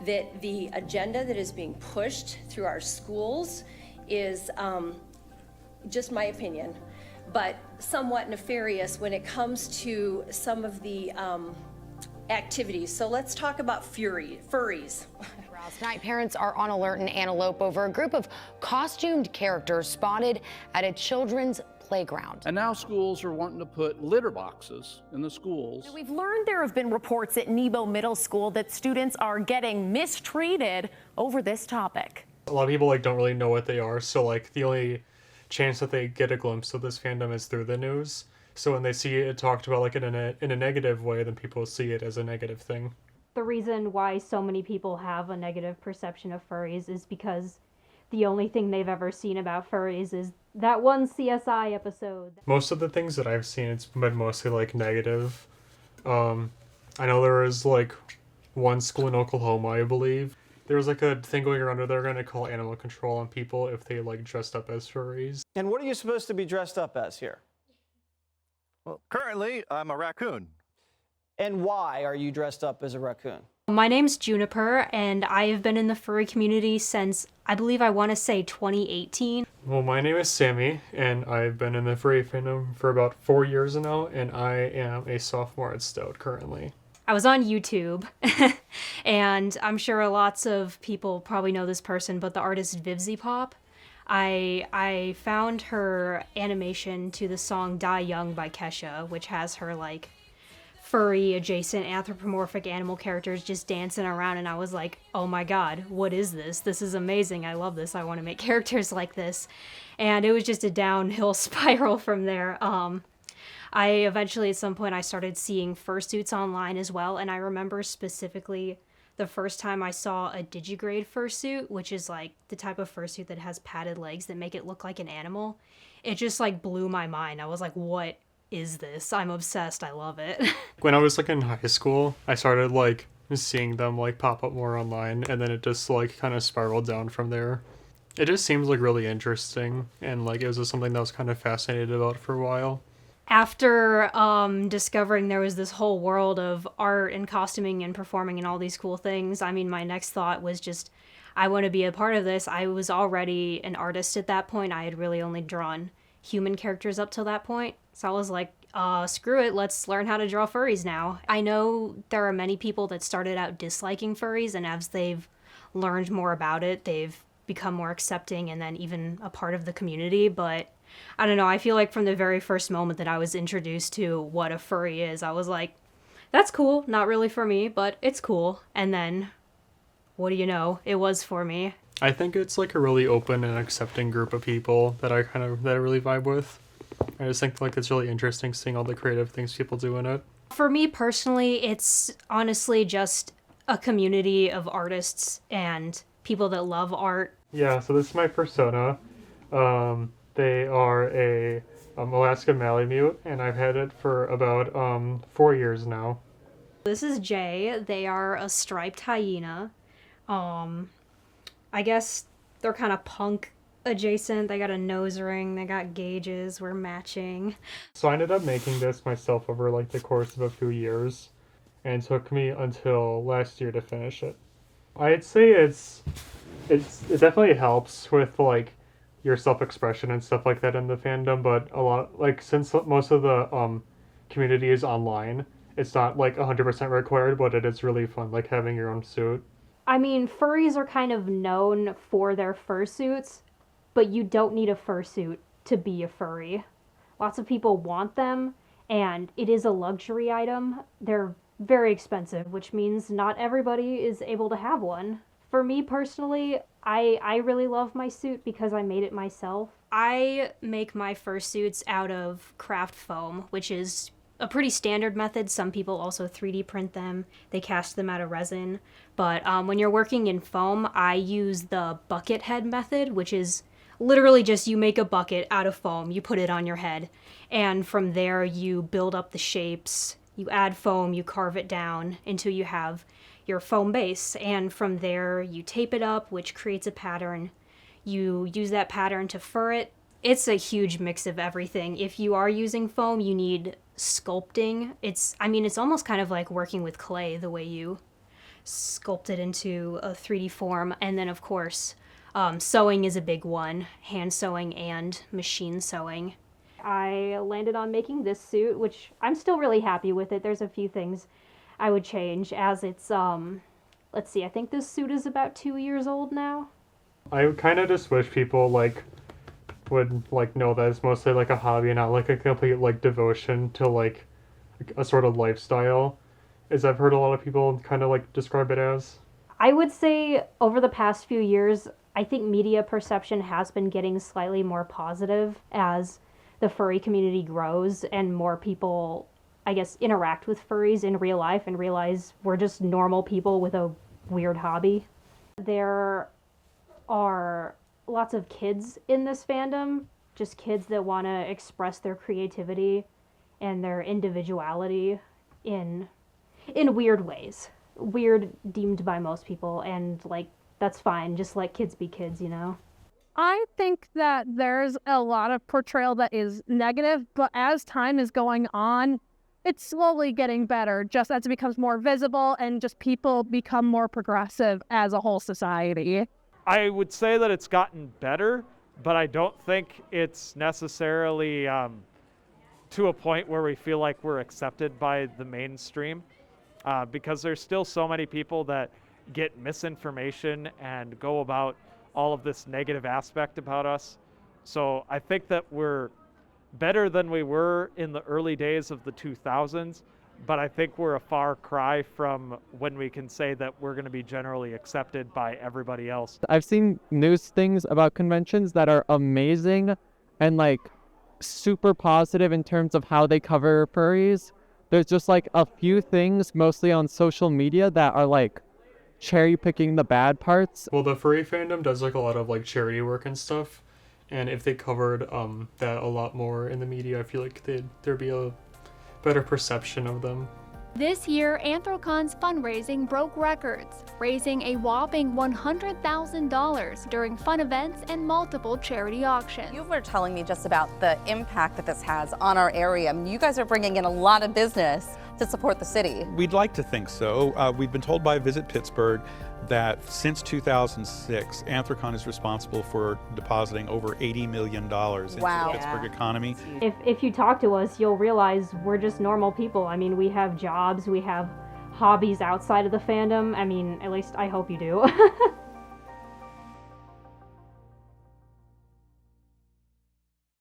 that the agenda that is being pushed through our schools is, just my opinion, but somewhat nefarious when it comes to some of the activities. So let's talk about furries. Tonight, parents are on alert in Antelope over a group of costumed characters spotted at a children's playground. And now schools are wanting to put litter boxes in the schools. We've learned there have been reports at Nebo Middle School that students are getting mistreated over this topic. A lot of people don't really know what they are, so the only chance that they get a glimpse of this fandom is through the news. So when they see it talked about in a negative way, then people see it as a negative thing. The reason why so many people have a negative perception of furries is because the only thing they've ever seen about furries is that one CSI episode. Most of the things that I've seen, it's been mostly negative. I know there was one school in Oklahoma, I believe. There was a thing going around where they're going to call animal control on people if they dressed up as furries. And what are you supposed to be dressed up as here? Well, currently I'm a raccoon. And why are you dressed up as a raccoon? My name's Juniper, and I have been in the furry community since, I believe I want to say 2018. Well, my name is Sammy, and I've been in the furry fandom for about 4 years now, and I am a sophomore at Stout currently. I was on YouTube, and I'm sure lots of people probably know this person, but the artist Vivzy-Pop. I found her animation to the song Die Young by Kesha, which has her furry adjacent anthropomorphic animal characters just dancing around, and I was like, oh my god, what is this? This is amazing. I love this. I want to make characters like this. And it was just a downhill spiral from there. I eventually at some point I started seeing fursuits online as well, and I remember specifically the first time I saw a digigrade fursuit, which is the type of fursuit that has padded legs that make it look like an animal. It just blew my mind. I was like, what is this? I'm obsessed. I love it. When I was in high school, I started seeing them pop up more online, and then it just kind of spiraled down from there. It just seems really interesting, and it was just something that I was kind of fascinated about for a while. After discovering there was this whole world of art and costuming and performing and all these cool things, I mean, my next thought was just, I want to be a part of this. I was already an artist at that point. I had really only drawn human characters up till that point. So I was like, screw it, let's learn how to draw furries now. I know there are many people that started out disliking furries, and as they've learned more about it, they've become more accepting and then even a part of the community. But I don't know, I feel from the very first moment that I was introduced to what a furry is, I was like, that's cool, not really for me, but it's cool. And then, what do you know, it was for me. I think it's a really open and accepting group of people that I really vibe with. I just think it's really interesting seeing all the creative things people do in it. For me personally, it's honestly just a community of artists and people that love art. Yeah, so this is my persona. They are a Alaska Malamute, and I've had it for about 4 years now. This is Jay. They are a striped hyena. I guess they're kind of punk adjacent. They got a nose ring, they got gauges, we're matching. So I ended up making this myself over the course of a few years, and it took me until last year to finish it. I'd say it definitely helps with your self-expression and stuff like that in the fandom, but a lot since most of the community is online, it's not 100% required, but it is really fun having your own suit. I mean, furries are kind of known for their fursuits, but you don't need a fursuit to be a furry. Lots of people want them, and it is a luxury item. They're very expensive, which means not everybody is able to have one. For me personally, I really love my suit because I made it myself. I make my fursuits out of craft foam, which is a pretty standard method. Some people also 3D print them. They cast them out of resin. But when you're working in foam, I use the bucket head method, which is literally just you make a bucket out of foam, you put it on your head, and from there you build up the shapes, you add foam, you carve it down until you have your foam base, and from there you tape it up, which creates a pattern. You use that pattern to fur it. It's a huge mix of everything. If you are using foam, you need sculpting. It's almost kind of like working with clay, the way you sculpted into a 3D form. And then, of course, sewing is a big one, hand sewing and machine sewing. I landed on making this suit, which I'm still really happy with it. There's a few things I would change, as it's, let's see, I think this suit is about 2 years old now. I kind of just wish people like would like know that it's mostly like a hobby and not like a complete like devotion to like a sort of lifestyle, as I've heard a lot of people kind of like describe it as. I would say over the past few years, I think media perception has been getting slightly more positive as the furry community grows and more people, I guess, interact with furries in real life and realize we're just normal people with a weird hobby. There are lots of kids in this fandom, just kids that want to express their creativity and their individuality in weird ways. Weird deemed by most people, and like that's fine, just let kids be kids, you know? I think that there's a lot of portrayal that is negative, but as time is going on, it's slowly getting better, just as it becomes more visible and just people become more progressive as a whole society. I would say that it's gotten better, but I don't think it's necessarily to a point where we feel like we're accepted by the mainstream, because there's still so many people that get misinformation and go about all of this negative aspect about us. So I think that we're better than we were in the early days of the 2000s, but I think we're a far cry from when we can say that we're going to be generally accepted by everybody else. I've seen news things about conventions that are amazing and like super positive in terms of how they cover furries. There's just like a few things, mostly on social media, that are like cherry picking the bad parts. Well, the furry fandom does like a lot of like charity work and stuff, and if they covered that a lot more in the media, I feel like there'd be a better perception of them. This year, Anthrocon's fundraising broke records, raising a whopping $100,000 during fun events and multiple charity auctions. You were telling me just about the impact that this has on our area. I mean, you guys are bringing in a lot of business to support the city. We'd like to think so. We've been told by Visit Pittsburgh that since 2006, Anthrocon is responsible for depositing over $80 million into the Pittsburgh economy. If you talk to us, you'll realize we're just normal people. I mean, we have jobs, we have hobbies outside of the fandom. I mean, at least I hope you do.